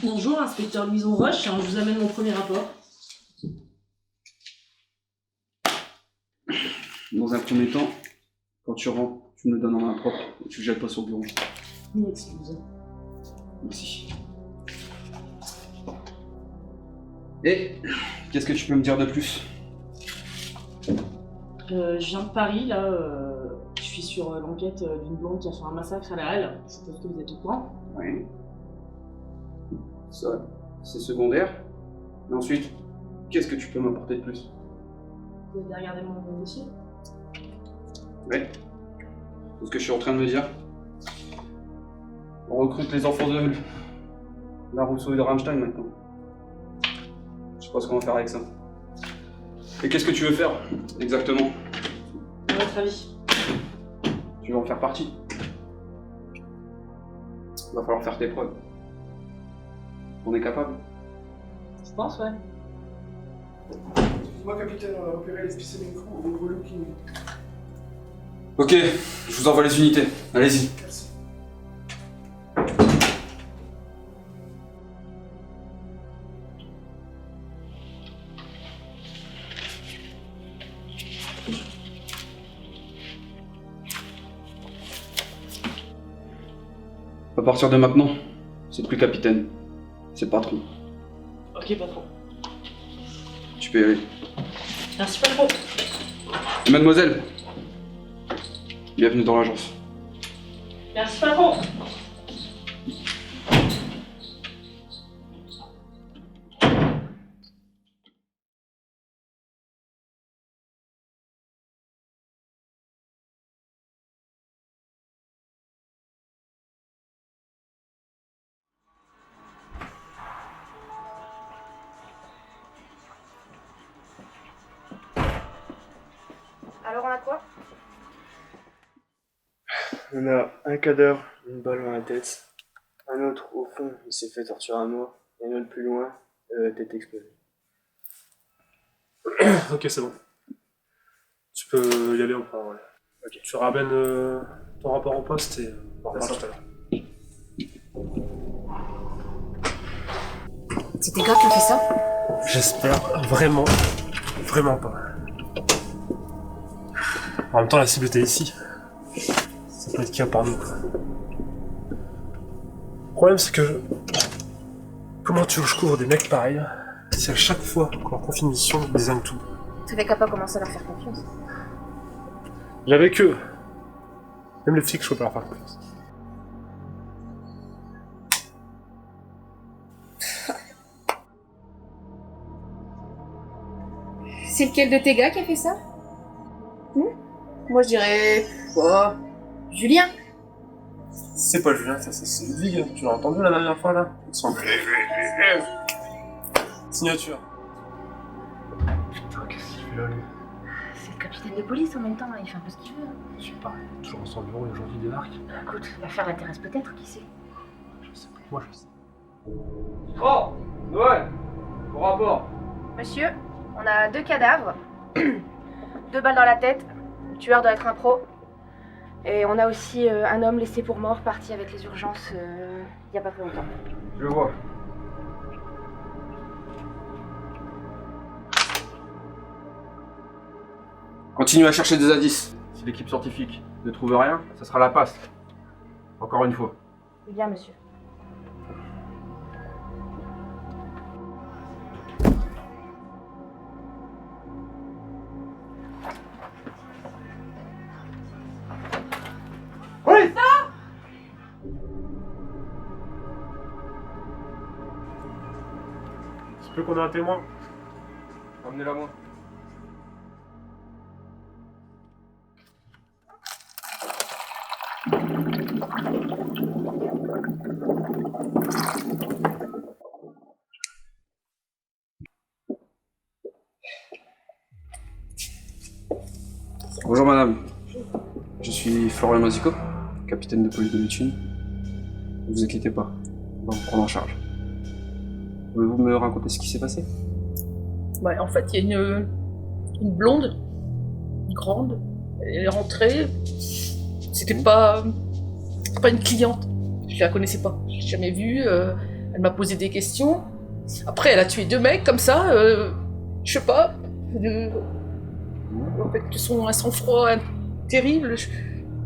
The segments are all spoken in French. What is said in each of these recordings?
Bonjour, inspecteur Louison Roche, je vous amène mon premier rapport. Dans un premier temps, quand tu rentres, tu me le donnes en main propre et tu le jettes pas sur le bureau. Une excuse. Merci. Et qu'est-ce que tu peux me dire de plus? Je viens de Paris, là, je suis sur l'enquête d'une blonde qui a fait un massacre à La Halle. Je suppose que vous êtes au courant. Oui. Ça, c'est secondaire. Mais ensuite, qu'est-ce que tu peux m'apporter de plus? Vous avez regardé mon dossier? Oui. C'est ce que je suis en train de me dire. On recrute les enfants de la Rousseau et de Rammstein maintenant. Je sais pas ce qu'on va faire avec ça. Et qu'est-ce que tu veux faire, exactement? À votre avis? Tu veux en faire partie? Va falloir faire tes preuves. On est capable? Je pense, ouais. Excuse-moi, capitaine, on a repéré les spécimens au overlooking. Ok, je vous envoie les unités. Allez-y. Merci. À partir de maintenant, c'est plus capitaine, c'est patron. Ok, patron. Tu peux y aller. Merci, patron. Et mademoiselle, bienvenue dans l'agence. Merci, patron. Alors on a quoi? On a un cadavre, une balle dans la tête. Un autre, au fond, il s'est fait torturer à mort. Et un autre plus loin, tête explosée. Ok, c'est bon. Tu peux y aller en parole. Ok. Tu ramènes ton rapport au poste et on reparle tout à l'heure. C'est tes gars qui ont fait ça? J'espère vraiment pas. En même temps, la cible était ici. Ça peut être qu'un par nous, quoi. Le problème, c'est que... Comment tu veux que je couvre des mecs pareils si à chaque fois qu'on confie une mission, ils désignent tout? T'avais qu'à pas commencer à leur faire confiance. J'avais que... Même les flics, je peux pas leur faire confiance. C'est lequel de tes gars qui a fait ça? Moi je dirais... Oh, Julien. C'est pas Julien, ça c'est Ludwig. Tu l'as entendu la dernière fois là? Signature. Putain, qu'est-ce qu'il fait là lui? C'est le capitaine de police en même temps, il fait un peu ce qu'il veut. Je sais pas, toujours dans son bureau et aujourd'hui il débarque. Écoute, l'affaire l'intéresse peut-être, qui sait? Je sais pas, moi je sais. Oh, Noël, ton rapport. Monsieur, on a 2 cadavres, 2 balles dans la tête, le tueur doit être un pro. Et on a aussi un homme laissé pour mort, parti avec les urgences il y a pas très longtemps. Je vois. Continue à chercher des indices. Si l'équipe scientifique ne trouve rien, ça sera la passe. Encore une fois. Bien, monsieur. Tu peux qu'on ait un témoin? Emmenez-la moi. Bonjour madame, je suis Florian Mazico, capitaine de police de Béthune. Ne vous inquiétez pas, on va vous prendre en charge. Pouvez-vous me raconter ce qui s'est passé? Ouais, en fait, il y a une blonde, grande, elle est rentrée. C'était pas une cliente, je la connaissais pas, je l'ai jamais vue. Elle m'a posé des questions. Après, elle a tué 2 mecs comme ça, je sais pas. En fait, un sang-froid terrible.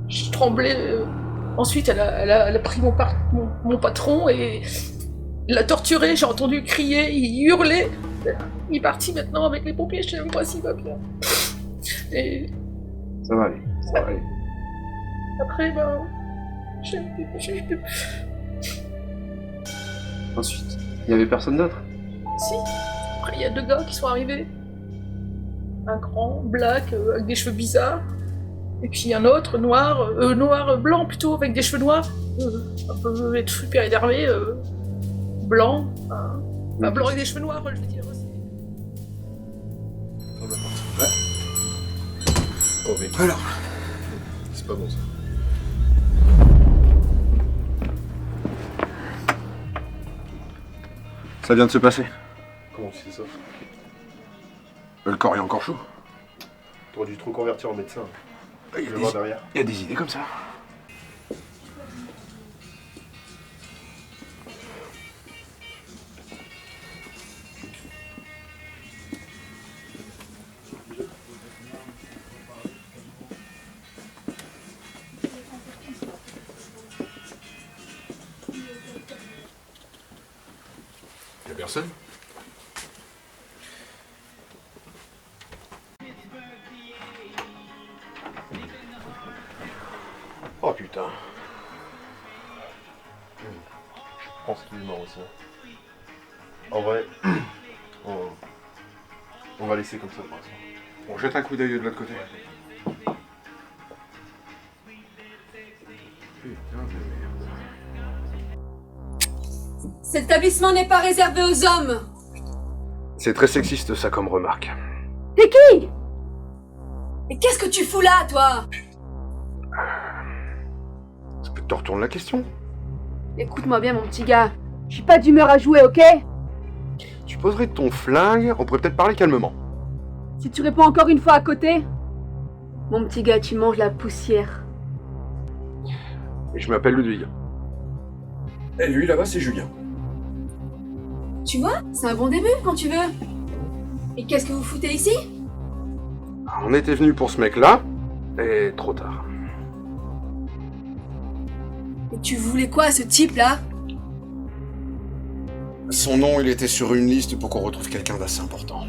Je tremblais. Ensuite, elle a pris mon patron et l'a torturé. J'ai entendu crier, il hurlait. Il est parti maintenant avec les pompiers, je sais même pas s'il va bien. Et Ça va aller, ça va aller. après, Ensuite, il y avait personne d'autre? Si. Après, il y a 2 gars qui sont arrivés. Un grand, black, avec des cheveux bizarres. Et puis un autre, blanc plutôt, avec des cheveux noirs. Un peu super énervé, blanc. Un blanc avec des cheveux noirs, je veux dire aussi. Oh mais alors, c'est pas bon ça. Ça vient de se passer. Comment tu sais ça? Le corps est encore chaud. T'aurais dû te reconvertir en médecin. Il Je vais voir derrière. y a des idées comme ça. Y'a personne? Oh putain. Je pense qu'il est mort aussi. En vrai, on va laisser comme ça pour l'instant. On jette un coup d'œil de l'autre côté. Putain de merde. Cet établissement n'est pas réservé aux hommes. C'est très sexiste ça comme remarque. T'es qui? Et qu'est-ce que tu fous là, toi? Ça peut te retourner la question. Écoute-moi bien, mon petit gars. Je suis pas d'humeur à jouer, ok? Tu poserais ton flingue, on pourrait peut-être parler calmement. Si tu réponds encore une fois à côté, mon petit gars, tu manges la poussière. Et je m'appelle Ludwig. Et lui là-bas c'est Julien. Tu vois, c'est un bon début quand tu veux. Et qu'est-ce que vous foutez ici? On était venu pour ce mec-là, et trop tard. Et tu voulais quoi, ce type-là? Son nom, il était sur une liste pour qu'on retrouve quelqu'un d'assez important.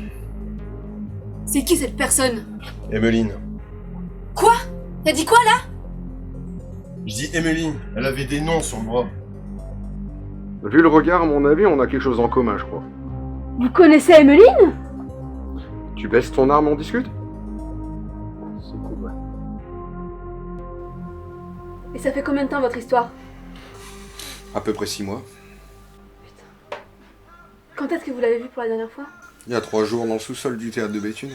C'est qui cette personne? Emmeline. Quoi? T'as dit quoi, là? Je dis Emmeline, elle avait des noms sur le bras. Vu le regard, à mon avis, on a quelque chose en commun, je crois. Vous connaissez Emmeline? Tu baisses ton arme, on discute? C'est cool, ouais. Et ça fait combien de temps votre histoire? À peu près 6 mois. Quand est-ce que vous l'avez vue pour la dernière fois? Il y a 3 jours dans le sous-sol du théâtre de Béthune.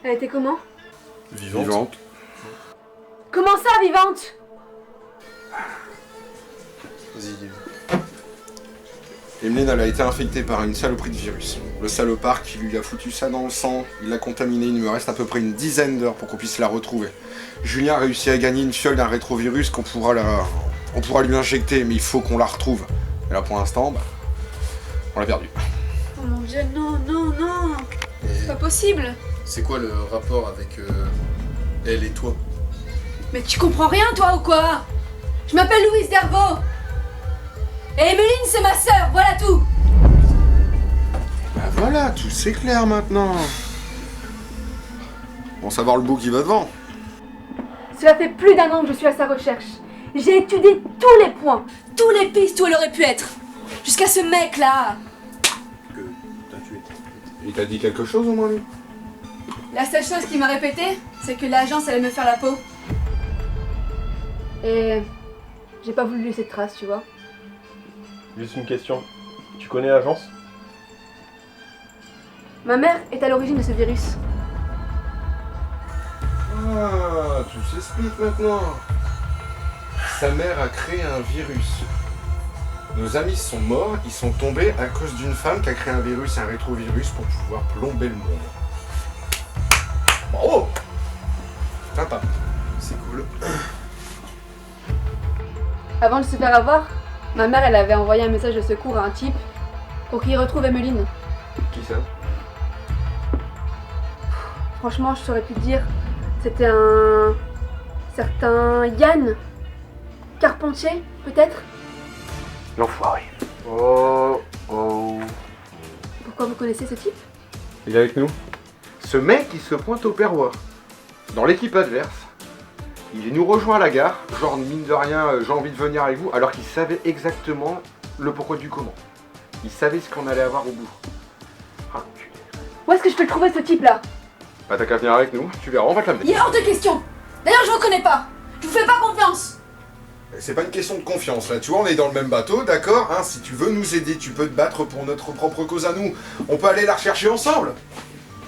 Elle était comment? Vivante. Comment ça, vivante? Vas-y, dis. Emeline, elle a été infectée par une saloperie de virus. Le salopard qui lui a foutu ça dans le sang, il l'a contaminée. Il me reste à peu près une dizaine d'heures pour qu'on puisse la retrouver. Julien a réussi à gagner une fiole d'un rétrovirus qu'on pourra lui injecter, mais il faut qu'on la retrouve. Et là, pour l'instant, on l'a perdue. Oh mon dieu, non, non, non. C'est pas possible. C'est quoi le rapport avec elle et toi? Mais tu comprends rien, toi, ou quoi? Je m'appelle Louise Dervaux. Et Emmeline, c'est ma sœur, voilà tout. Bah voilà, tout c'est clair maintenant. Bon, savoir le bout qui va devant. Cela fait plus d'1 an que je suis à sa recherche. J'ai étudié tous les points. Tous les pistes où elle aurait pu être. Jusqu'à ce mec-là. Que t'as tué. Il t'a dit quelque chose au moins, lui? La seule chose qu'il m'a répété, c'est que l'agence allait me faire la peau. Et j'ai pas voulu laisser de traces, tu vois. Juste une question. Tu connais l'agence? Ma mère est à l'origine de ce virus. Ah, tout s'explique maintenant. Sa mère a créé un virus. Nos amis sont morts, ils sont tombés à cause d'une femme qui a créé un virus, un rétrovirus pour pouvoir plomber le monde. Bravo! Sympa. C'est cool. Avant de se faire avoir, Ma mère, elle avait envoyé un message de secours à un type pour qu'il retrouve Emeline. Qui ça? Franchement, je saurais plus te dire. C'était un certain Yann Carpentier, peut-être? L'enfoiré. Oh. Pourquoi vous connaissez ce type? Il est avec nous. Ce mec, il se pointe au Perrois, dans l'équipe adverse. Il nous rejoint à la gare, genre mine de rien, j'ai envie de venir avec vous, alors qu'il savait exactement le pourquoi du comment. Il savait ce qu'on allait avoir au bout. Ah, putain. Où est-ce que je peux le trouver, ce type-là? Bah t'as qu'à venir avec nous, tu verras, on va te l'amener. Il est hors de question. D'ailleurs, je vous connais pas. Je vous fais pas confiance. C'est pas une question de confiance là, tu vois, on est dans le même bateau, d'accord hein, si tu veux nous aider, tu peux te battre pour notre propre cause à nous. On peut aller la rechercher ensemble.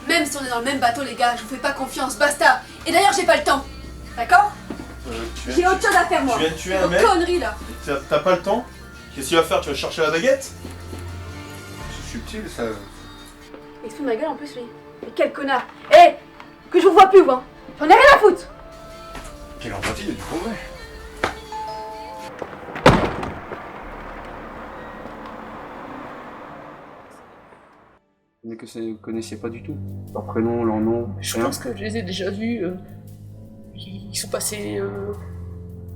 Même si on est dans le même bateau, les gars, je vous fais pas confiance, basta. Et d'ailleurs, j'ai pas le temps. D'accord? J'ai autre chose à faire, moi. Tu viens de tuer un Vos mec. conneries, là. T'as pas le temps? Qu'est-ce qu'il va faire? Tu vas chercher la baguette? C'est subtil ça. Il se fout de ma gueule en plus, lui. Mais quel connard. Eh, que je vous vois plus, vous, hein. J'en ai rien à foutre. Quelle empathie, il y a du progrès. Mais que vous connaissiez pas du tout. Leur prénom, leur nom, Je rien. pense que je les ai déjà vus. Ils sont passés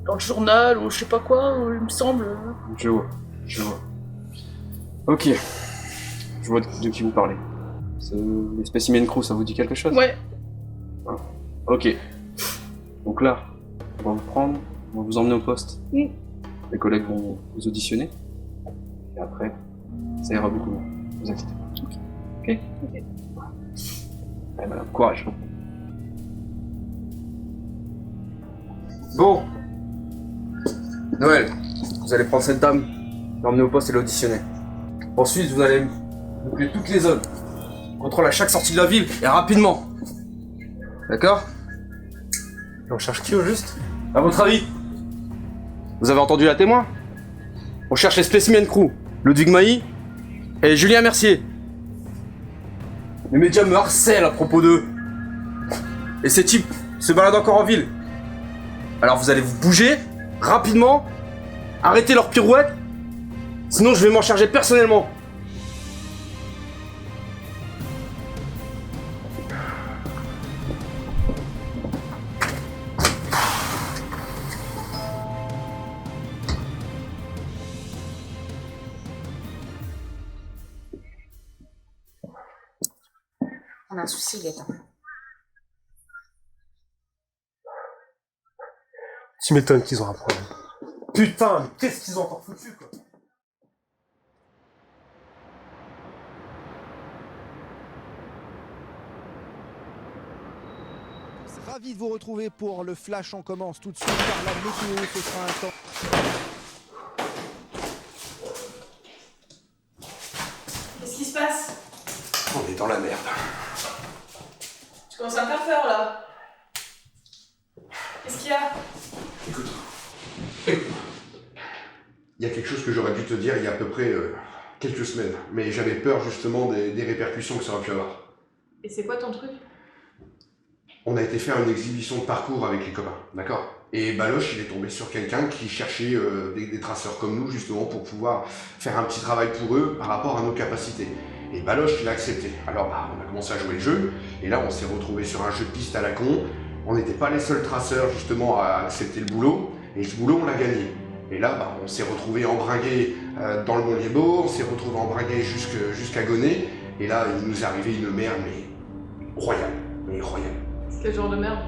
dans le journal ou je sais pas quoi, il me semble. Je vois. Ok. Je vois de qui vous parlez. Les Specimen Crew, ça vous dit quelque chose? Ouais. Ok. Donc là, on va vous prendre, on va vous emmener au poste. Oui. Les collègues vont vous auditionner. Et après, ça ira beaucoup mieux. Vous inquiétez pas. Ok. Allez madame, courage. Bon. Noël, vous allez prendre cette dame, l'emmener au poste et l'auditionner. Ensuite, vous allez boucler toutes les zones. Contrôle à chaque sortie de la ville et rapidement. D'accord? On cherche qui au juste? À votre avis? Vous avez entendu la témoin? On cherche les Specimen Crew, Ludwig Mailly et Julien Mercier. Les médias me harcèlent à propos d'eux. Et ces types se baladent encore en ville. Alors vous allez vous bouger, rapidement, arrêter leur pirouette, sinon je vais m'en charger personnellement. On a un souci, Gaëtan. Tu m'étonnes qu'ils ont un problème. Putain, mais qu'est-ce qu'ils ont encore foutu, quoi? Ravi de vous retrouver pour le flash. On commence tout de suite par la météo. Ce sera un temps. Qu'est-ce qui se passe? On est dans la merde. Tu commences à me faire peur là. Qu'est-ce qu'il y a? Écoute. Il y a quelque chose que j'aurais dû te dire il y a à peu près quelques semaines, mais j'avais peur justement des répercussions que ça aurait pu avoir. Et c'est quoi ton truc? On a été faire une exhibition de parcours avec les copains, d'accord? Et Baloche, il est tombé sur quelqu'un qui cherchait des traceurs comme nous, justement, pour pouvoir faire un petit travail pour eux par rapport à nos capacités. Et Baloche, il a accepté. Alors, on a commencé à jouer le jeu, et là, on s'est retrouvé sur un jeu de piste à la con. On n'était pas les seuls traceurs, justement, à accepter le boulot, et ce boulot, on l'a gagné. Et là, on s'est retrouvé embringué dans le Mont-Liébaud, on s'est retrouvé embringué jusqu'à Gonnet, et là, il nous est arrivé une merde, mais royale, mais royale. Quel genre de merde?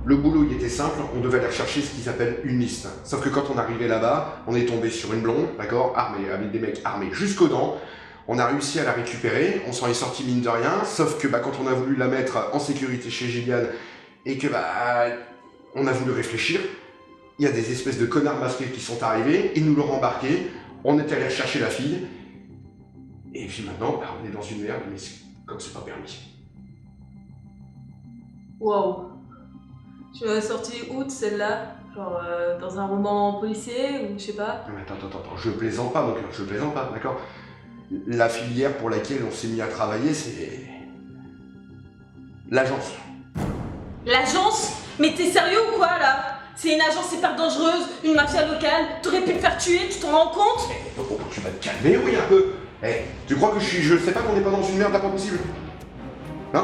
Le boulot, il était simple, on devait aller chercher ce qu'ils appellent une liste. Sauf que quand on arrivait là-bas, on est tombé sur une blonde, d'accord, armée, avec des mecs armés jusqu'aux dents. On a réussi à la récupérer, on s'en est sorti mine de rien, sauf que quand on a voulu la mettre en sécurité chez Gillian, et que on a voulu réfléchir, il y a des espèces de connards masqués qui sont arrivés, ils nous l'ont embarqué, on est allé rechercher la fille, et puis maintenant, on est dans une merde, mais comme c'est pas permis. Wow. Tu l'as sortie où celle-là? Genre dans un roman policier ou je sais pas? Non mais attends, je plaisante pas mon cœur, je plaisante pas, d'accord? La filière pour laquelle on s'est mis à travailler, c'est... l'agence. L'agence? Mais t'es sérieux ou quoi là? C'est une agence hyper dangereuse, une mafia locale. T'aurais pu te faire tuer, tu t'en rends compte? Oh, tu vas te calmer, oui, un peu. Eh, tu crois que je sais pas qu'on n'est pas dans une merde là pas possible? Non?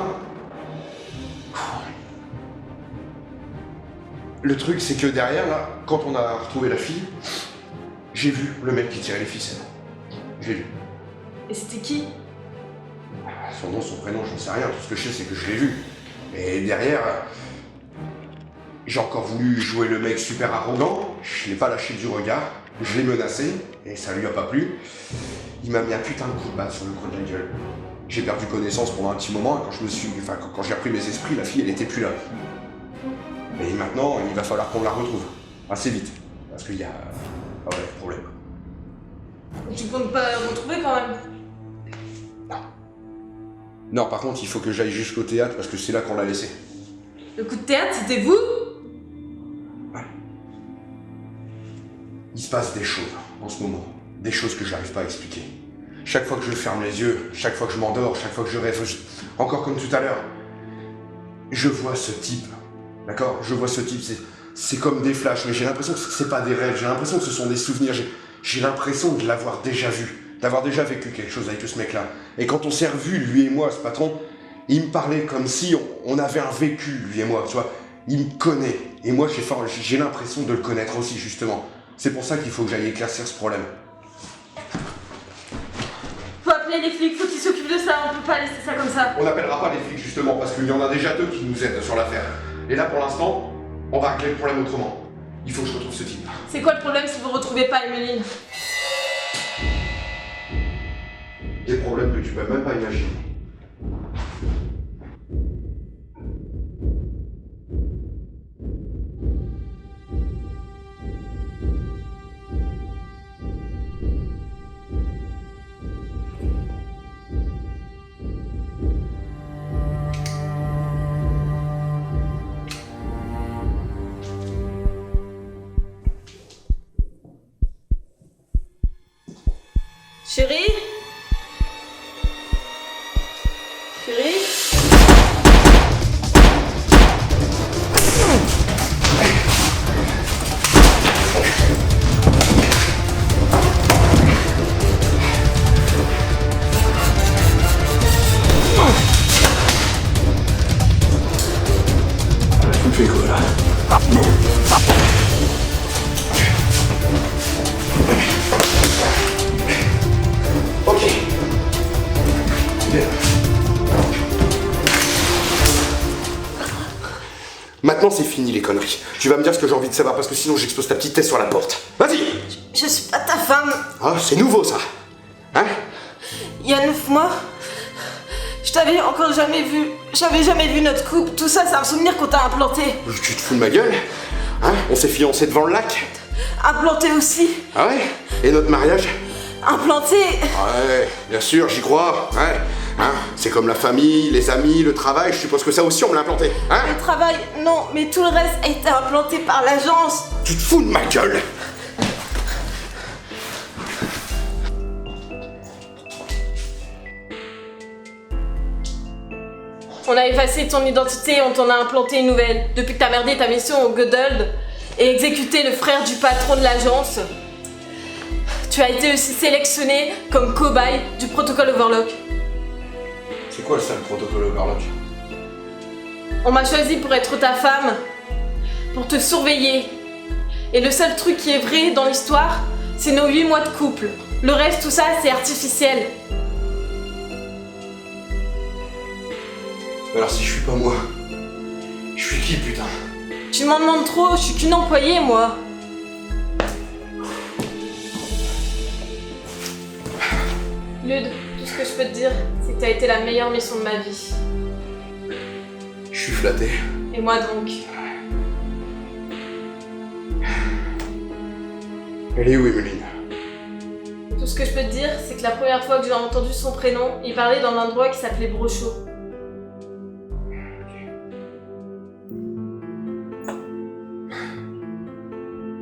Le truc, c'est que derrière, là, quand on a retrouvé la fille, j'ai vu le mec qui tirait les ficelles. J'ai vu. Et c'était qui? Son nom, son prénom, j'en sais rien. Tout ce que je sais, c'est que je l'ai vu. Et derrière, j'ai encore voulu jouer le mec super arrogant. Je l'ai pas lâché du regard. Je l'ai menacé, et ça lui a pas plu. Il m'a mis un putain de coup de batte sur le coin de la gueule. J'ai perdu connaissance pendant un petit moment, et quand j'ai repris mes esprits, la fille, elle était plus là. Et maintenant, il va falloir qu'on la retrouve. Assez vite. Parce qu'il y a... Ah ouais, problème. Tu comptes pas la retrouver quand même? Non, par contre, il faut que j'aille jusqu'au théâtre, parce que c'est là qu'on l'a laissé. Le coup de théâtre, c'était vous? Ouais. Il se passe des choses en ce moment. Des choses que j'arrive pas à expliquer. Chaque fois que je ferme les yeux, chaque fois que je m'endors, chaque fois que je rêve, encore comme tout à l'heure, je vois ce type. D'accord? Je vois ce type, c'est comme des flashs, mais j'ai l'impression que c'est pas des rêves, j'ai l'impression que ce sont des souvenirs, j'ai l'impression de l'avoir déjà vu, d'avoir déjà vécu quelque chose avec ce mec-là. Et quand on s'est revus, lui et moi, ce patron, il me parlait comme si on avait un vécu, lui et moi, tu vois. Il me connaît, et moi j'ai l'impression de le connaître aussi, justement. C'est pour ça qu'il faut que j'aille éclaircir ce problème. Faut appeler les flics, faut qu'ils s'occupent de ça, on peut pas laisser ça comme ça. On n'appellera pas les flics, justement, parce qu'il y en a déjà 2 qui nous aident sur l'affaire. Et là, pour l'instant, on va régler le problème autrement. Il faut que je retrouve ce type. C'est quoi le problème si vous retrouvez pas Emeline? Des problèmes que tu peux même pas imaginer. Chérie? Chérie? Tu me fais quoi là? Ok. Bien. Maintenant c'est fini les conneries. Tu vas me dire ce que j'ai envie de savoir parce que sinon j'explose ta petite tête sur la porte. Vas-y. Je suis pas ta femme. Ah, c'est nouveau ça. Hein? Il y a 9 mois, je t'avais encore jamais vu. J'avais jamais vu notre couple. Tout ça, c'est un souvenir qu'on t'a implanté. Tu te fous de ma gueule? Hein? On s'est fiancés devant le lac? Implanté aussi. Ah ouais? Et notre mariage? Implanté. Ouais, bien sûr, j'y crois. Ouais. Hein? C'est comme la famille, les amis, le travail. Je suppose que ça aussi on me l'a implanté. Hein? Le travail, non, mais tout le reste a été implanté par l'agence. Tu te fous de ma gueule? On a effacé ton identité, on t'en a implanté une nouvelle. Depuis que t'as merdé ta mission au Goddard et exécuté le frère du patron de l'agence, tu as été aussi sélectionné comme cobaye du protocole Overlock. C'est quoi ça le protocole Overlock? On m'a choisi pour être ta femme, pour te surveiller. Et le seul truc qui est vrai dans l'histoire, c'est nos 8 mois de couple. Le reste, tout ça, c'est artificiel. Alors si je suis pas moi, je suis qui putain? Tu m'en demandes trop, je suis qu'une employée, moi. Lude, tout ce que je peux te dire, c'est que t'as été la meilleure mission de ma vie. Je suis flatté. Et moi donc? Elle est où, Emeline? Tout ce que je peux te dire, c'est que la première fois que j'ai entendu son prénom, il parlait dans un endroit qui s'appelait Brochot.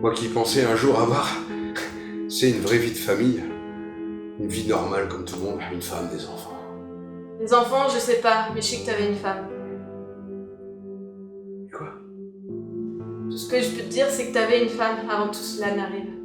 Moi qui pensais un jour avoir, c'est une vraie vie de famille. Une vie normale comme tout le monde, une femme, des enfants. Les enfants, je sais pas, mais je sais que t'avais une femme. Quoi? Tout ce que je peux te dire, c'est que t'avais une femme avant que tout cela n'arrive.